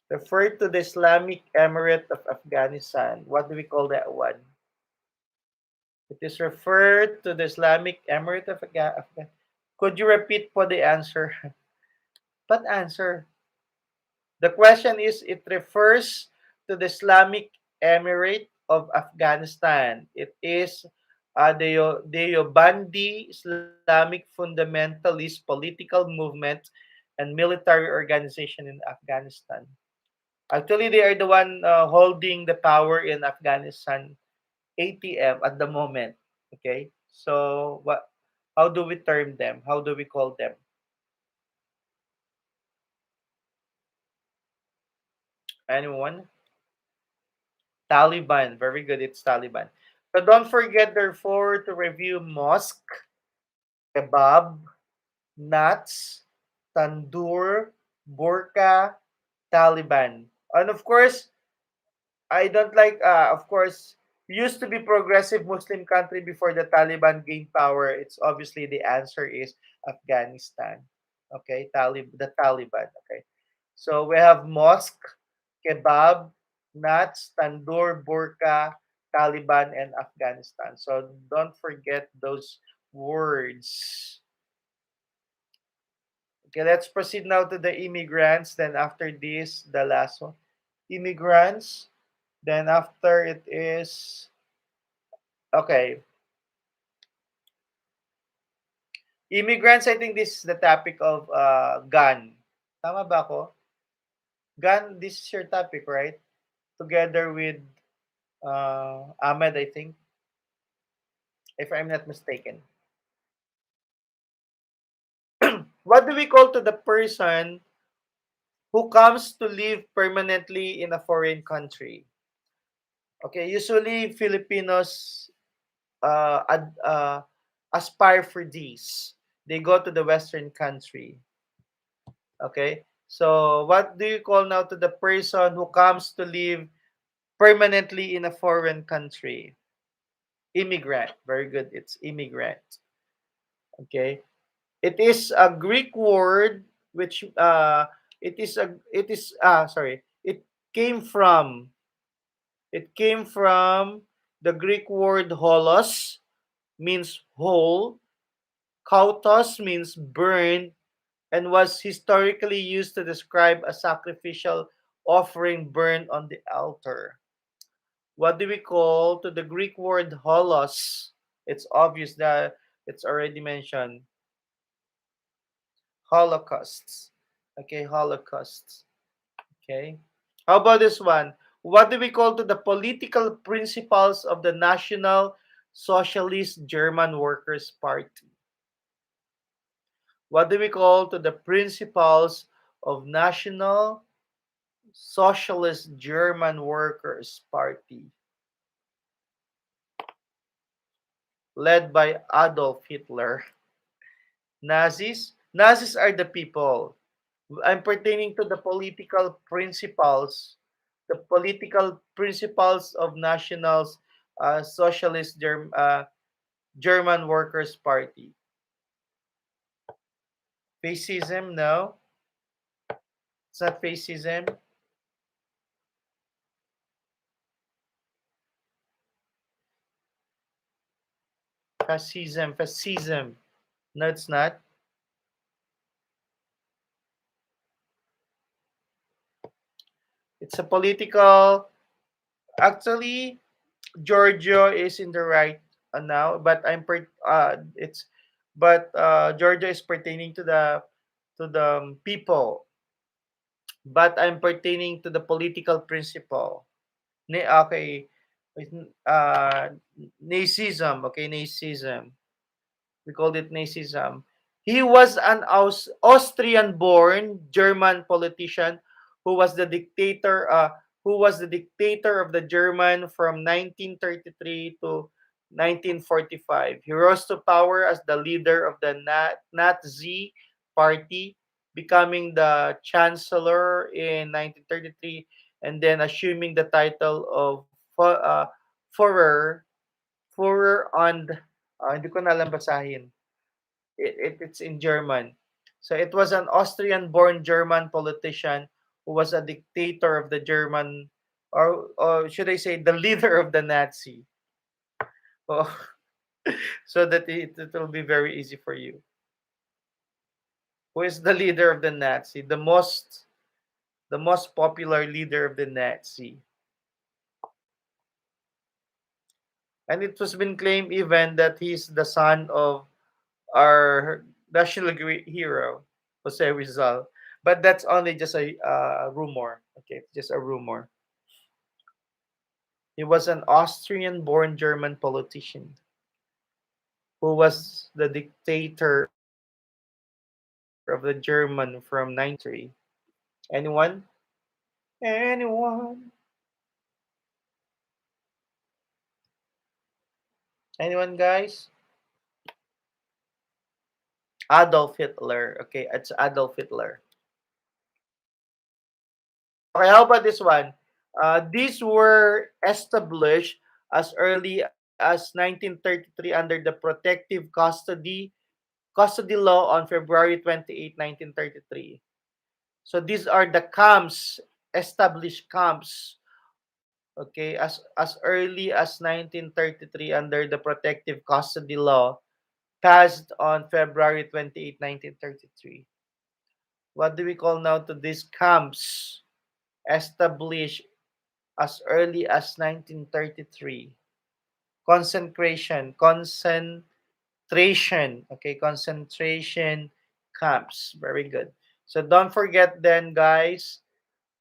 Referred to the Islamic Emirate of Afghanistan. What do we call that one? It is referred to the Islamic Emirate of Afghanistan. Could you repeat for the answer? What answer? The question is, it refers to the Islamic Emirate of Afghanistan. It is the Deobandi Islamic fundamentalist political movement and military organization in Afghanistan. Actually, they are the one holding the power in Afghanistan, ATM at the moment. Okay, so what? How do we term them? How do we call them? Anyone? Taliban. Very good. It's Taliban. So don't forget, therefore, to review mosque, kebab, nuts, tandoor, burqa, Taliban. And of course, I don't like, of course, used to be progressive Muslim country before the Taliban gained power. It's obviously the answer is Afghanistan. Okay, the Taliban. Okay, so we have mosque, kebab, nuts, tandoor, burqa, Taliban, and Afghanistan. So don't forget those words. Okay, let's proceed now to the immigrants. Then after this, the last one, immigrants. Then after it is okay, immigrants. I think this is the topic of gun. Tama ba ako? Gun. This is your topic, right? Together with Ahmed, I think, if I'm not mistaken. What do we call to the person who comes to live permanently in a foreign country? Okay, usually Filipinos aspire for these. They go to the Western country. Okay, so what do you call now to the person who comes to live permanently in a foreign country? Immigrant. Very good. It's immigrant. Okay, it is a Greek word which it is sorry, came from it came from the Greek word holos, means whole, kautos means burned, and was historically used to describe a sacrificial offering burned on the altar. What do we call to the Greek word holos? It's obvious that it's already mentioned. Holocausts. Okay, holocausts. Okay. How about this one? What do we call to the political principles of the National Socialist German Workers' Party? What do we call to the principles of National Socialist German Workers' Party, led by Adolf Hitler? Nazis? Nazis are the people. I'm pertaining to the political principles of National Socialist German Workers' Party. Fascism? No, it's not fascism. Fascism. No, it's not. It's a political. Actually, Georgia is in the right now, but Georgia is pertaining to the people, but I'm pertaining to the political principle. Okay, uh, Nazism. Okay, Nazism. We called it Nazism. He was an Austrian-born German politician who was the dictator. Who was the dictator of the German from 1933 to 1945. He rose to power as the leader of the Nazi Party, becoming the chancellor in 1933, and then assuming the title of Führer. Führer and hindi ko na alam basahin. It's in German. So it was an Austrian-born German politician who was a dictator of the German, or should I say, the leader of the Nazi. Oh, so that it will be very easy for you. Who is the leader of the Nazi? The most popular leader of the Nazi. And it was been claimed even that he's the son of our national hero, Jose Rizal. But that's only just a rumor. Okay, just a rumor. He was an Austrian-born German politician who was the dictator of the German from 1933. Anyone? Anyone? Anyone, guys? Adolf Hitler. Okay, it's Adolf Hitler. Okay, how about this one? These were established as early as 1933 under the Protective Custody Law on February 28, 1933. So these are the camps, established camps, okay, as early as 1933 under the Protective Custody Law passed on February 28, 1933. What do we call now to these camps established as early as 1933? Concentration camps. Very good. So don't forget then, guys,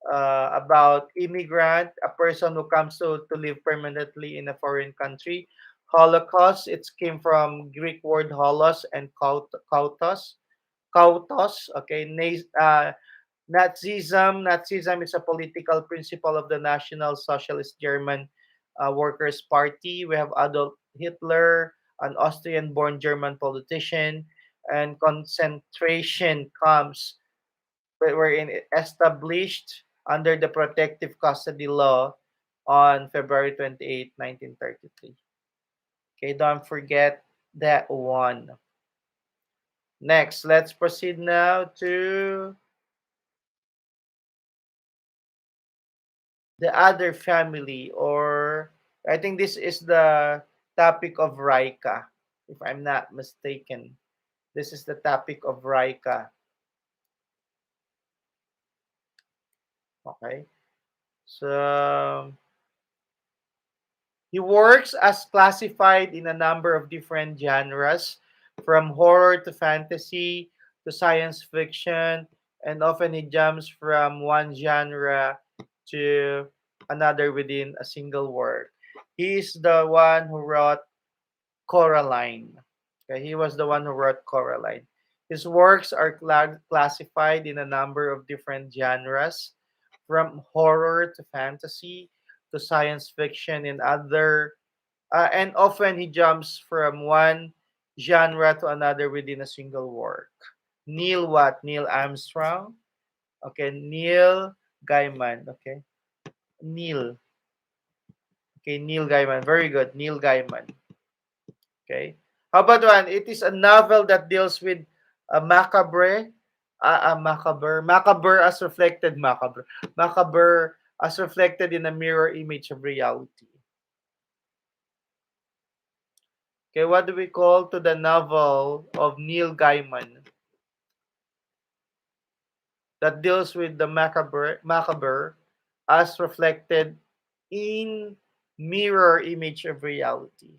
about immigrant, a person who comes to live permanently in a foreign country. Holocaust, it came from Greek word holos and kautos. Okay, Nazism is a political principle of the National Socialist German Workers' Party. We have Adolf Hitler, an Austrian-born German politician, and concentration camps were established under the Protective Custody Law on February 28, 1933. Okay, don't forget that one. Next, let's proceed now to the other family, or I think this is the topic of Raika, if I'm not mistaken. This is the topic of Raika. Okay. So he works as classified in a number of different genres, from horror to fantasy to science fiction, and often he jumps from one genre to another within a single work. He is the one who wrote Coraline. Okay, he was the one who wrote Coraline. His works are classified in a number of different genres, from horror to fantasy to science fiction and other. And often he jumps from one genre to another within a single work. Neil what? Neil Armstrong. Okay, Neil Gaiman. Okay, Neil. Okay, Neil Gaiman. Very good, Neil Gaiman. Okay. How about one? It is a novel that deals with a macabre as reflected, macabre as reflected in a mirror image of reality. Okay, what do we call to the novel of Neil Gaiman that deals with the macabre as reflected in mirror image of reality?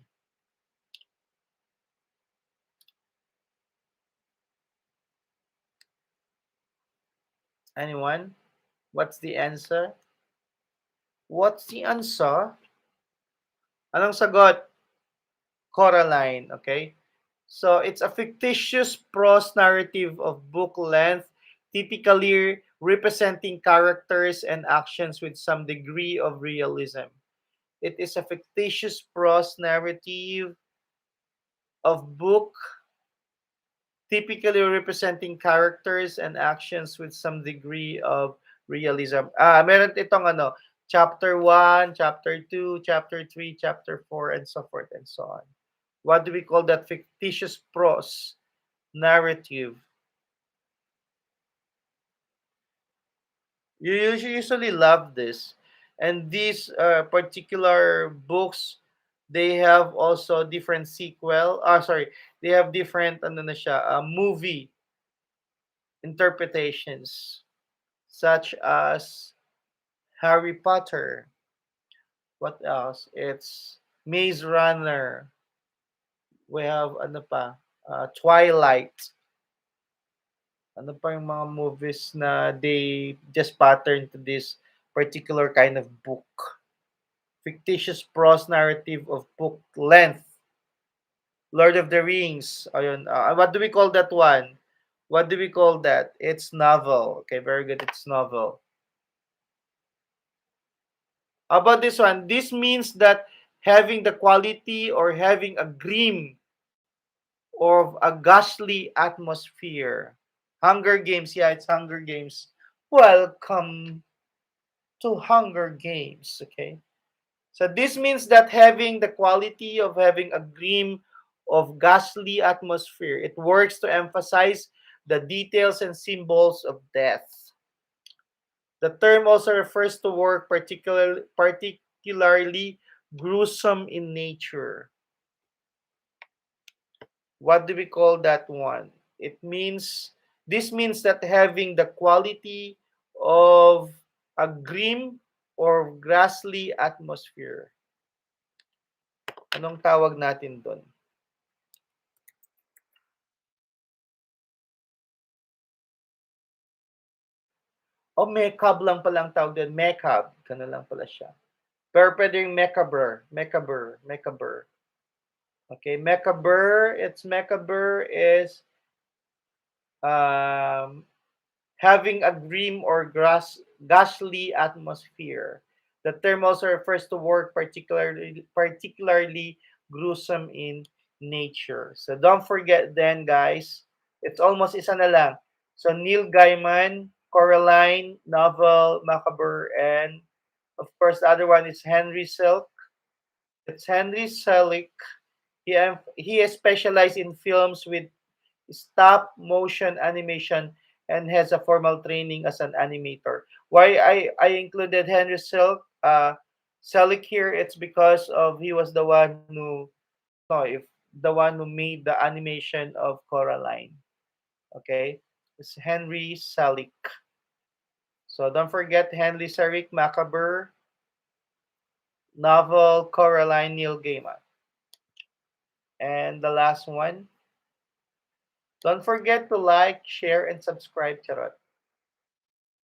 Anyone? What's the answer? What's the answer? Anong sagot? Coraline, okay? So it's a fictitious prose narrative of book length, typically representing characters and actions with some degree of realism. It is a fictitious prose narrative of book, typically representing characters and actions with some degree of realism. Meron itong ano, chapter 1, chapter 2, chapter 3, chapter 4, and so forth and so on. What do we call that fictitious prose narrative? You usually love this. And these particular books, they have also different they have different ano na siya, movie interpretations, such as Harry Potter. What else? It's Maze Runner. We have ano pa, Twilight. Ano pa yung mga movies na they just pattern to this particular kind of book? Fictitious prose narrative of book length. Lord of the Rings. Ayun. What do we call that one? What do we call that? It's novel. Okay, very good. It's novel. How about this one? This means that having the quality or having a gleam of a ghastly atmosphere. Hunger Games, yeah, it's Hunger Games. Welcome to Hunger Games, okay? So this means that having the quality of having a gleam of ghastly atmosphere, it works to emphasize the details and symbols of death. The term also refers to work particularly gruesome in nature. What do we call that one? It means this means that having the quality of a grim or ghastly atmosphere. Anong tawag natin doon? O macabre lang palang tawag doon. Macabre. Ganun lang pala siya. Pero pwede yung macabre. Macabre. Macabre. Okay, macabre. It's macabre is um, having a grim or ghastly atmosphere. The term also refers to work particularly gruesome in nature. So don't forget then, guys, it's almost isa na lang. So Neil Gaiman, Coraline, novel, Macabre, and of course the other one is Henry Silk. It's Henry Selick. He is specialized in films with stop motion animation and has a formal training as an animator. Why I included Henry Selick here, it's because of he was the one who no if the one who made the animation of Coraline. Okay? It's Henry Selick. So don't forget Henry Selick, Macabre, novel Coraline, Neil Gaiman. And the last one, don't forget to like, share, and subscribe, Charot.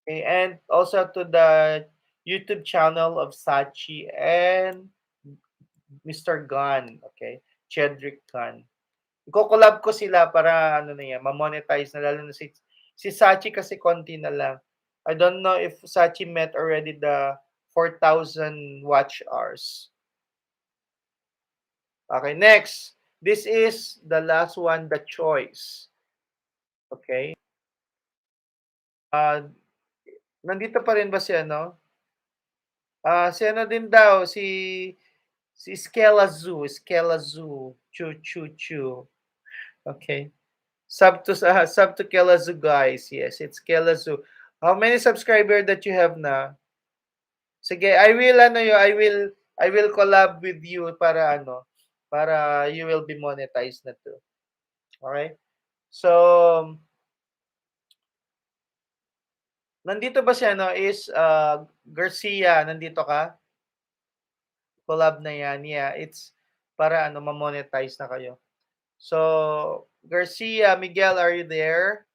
Okay, and also to the YouTube channel of Sachi and Mr. Gunn, okay? Chedrick Gunn. Iko-collab ko sila para ano na yan, ma-monetize na lalo na si Sachi kasi konti na lang. I don't know if Sachi met already the 4,000 watch hours. Okay, next. This is the last one, the choice. Okay? Uh, nandito pa rin ba si ano? Si ano din daw, si Skella Zoo, Chu Chu Chu. Okay. Sub to Kela Zoo, guys. Yes, it's Kela Zoo. How many subscriber that you have na? Sige, I will collab with you para ano, para you will be monetized na too. Okay? So, nandito ba siya no is Garcia, nandito ka? Collab na yan. Yeah, it's para ano ma-monetize na kayo. So, Garcia, Miguel, are you there?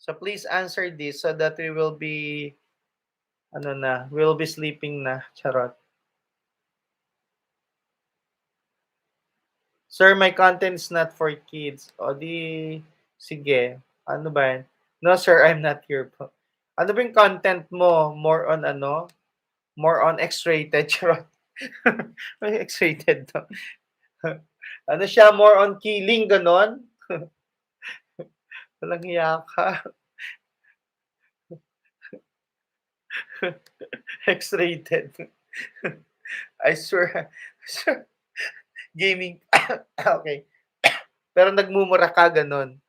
So please answer this so that we will be ano na, we will be sleeping na. Charot. Sir, my content is not for kids. O di, sige. Ano ba yan? No, sir, I'm not here po. Ano ba yung content mo? More on ano? More on X-rated. Charot. May X-rated to. Ano siya? More on killing, ganon? Walang hiya ka. X-rated. I swear. Sure. Gaming. Okay. Pero nagmumura ka, ganon.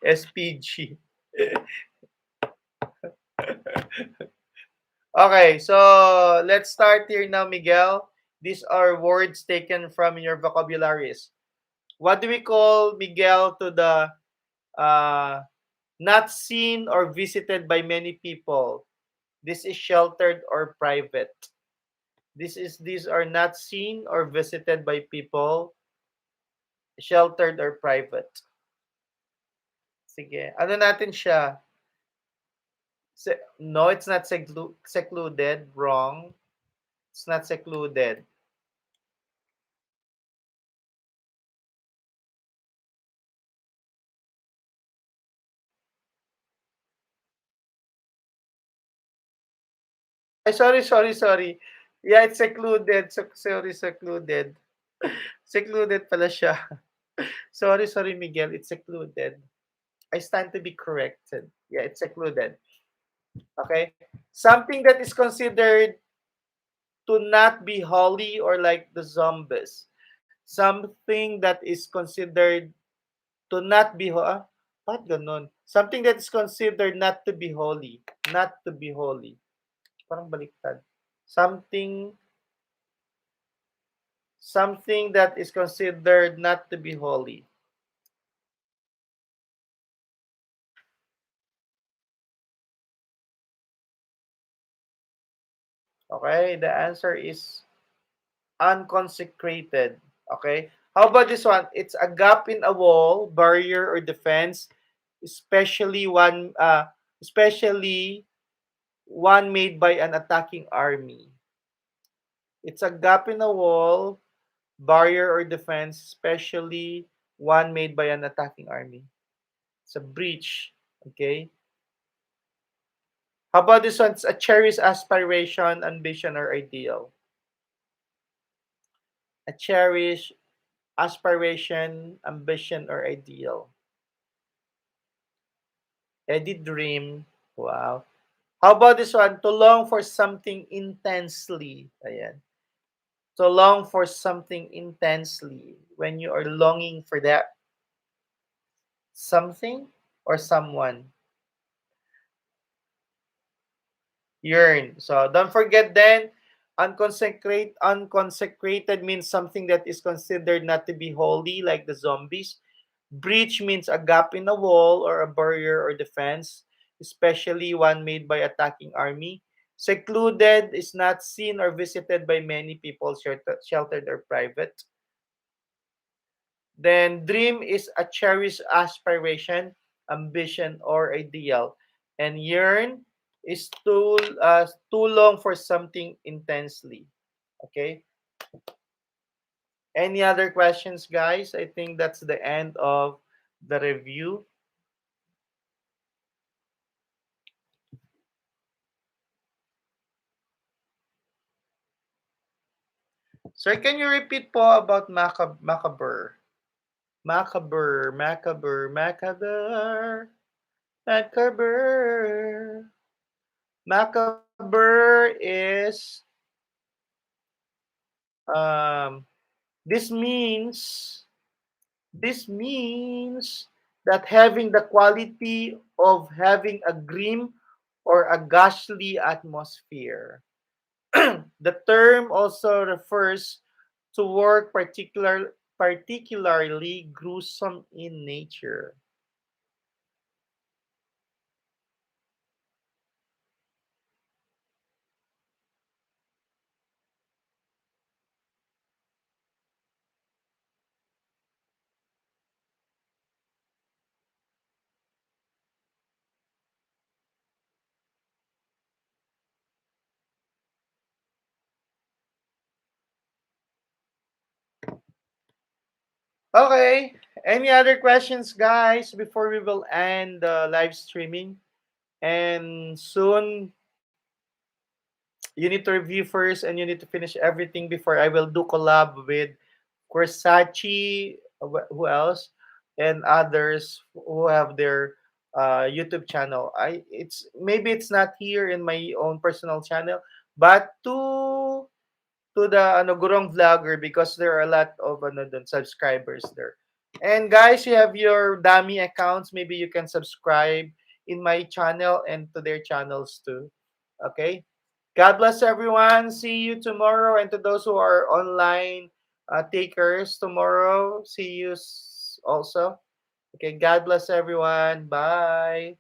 SPG. Okay, so let's start here now, Miguel. These are words taken from your vocabularies. What do we call, Miguel, to the not seen or visited by many people? This is sheltered or private. These are not seen or visited by people, sheltered or private. Sige. Ano natin siya? No, it's not secluded. Wrong. It's not secluded. Ay, sorry. Yeah, it's secluded. So, sorry, secluded. Secluded pala siya. Sorry, Miguel. It's secluded. I stand to be corrected. Yeah, it's secluded. Okay? Something that is considered to not be holy or like the zombies. Something that is considered to not be Bakit ganun? Something that is considered not to be holy. Not to be holy. Parang baliktad. Something something that is considered not to be holy. Okay? The answer is unconsecrated. Okay? How about this one? It's a gap in a wall, barrier, or defense, especially especially one made by an attacking army. It's a gap in a wall, barrier, or defense, especially one made by an attacking army. It's a breach. Okay? How about this one? It's a cherished aspiration, ambition, or ideal. A cherished aspiration, ambition, or ideal. Eddie dream. Wow. How about this one? To long for something intensely. Ayan. To long for something intensely. When you are longing for that something or someone. Yearn. So don't forget then, unconsecrated means something that is considered not to be holy, like the zombies. Breach means a gap in a wall or a barrier or defense, especially one made by attacking army. Secluded is not seen or visited by many people, sheltered or private. Then dream is a cherished aspiration, ambition, or ideal. And yearn is too long for something intensely. Okay. Any other questions, guys? I think that's the end of the review. Sir, can you repeat po about macabre? Macabre, macabre, macabre, macabre. Macabre is um this means this means that having the quality of having a grim or a ghastly atmosphere. The term also refers to work particularly gruesome in nature. Okay. Any other questions, guys, before we will end the live streaming? And soon, you need to review first and you need to finish everything before I will do collab with Corsachi, who else, and others who have their YouTube channel. It's not here in my own personal channel, but to the Gurong Vlogger, because there are a lot of subscribers there. And guys, you have your dummy accounts. Maybe you can subscribe in my channel and to their channels too. Okay. God bless everyone. See you tomorrow. And to those who are online takers tomorrow, see you also. Okay. God bless everyone. Bye.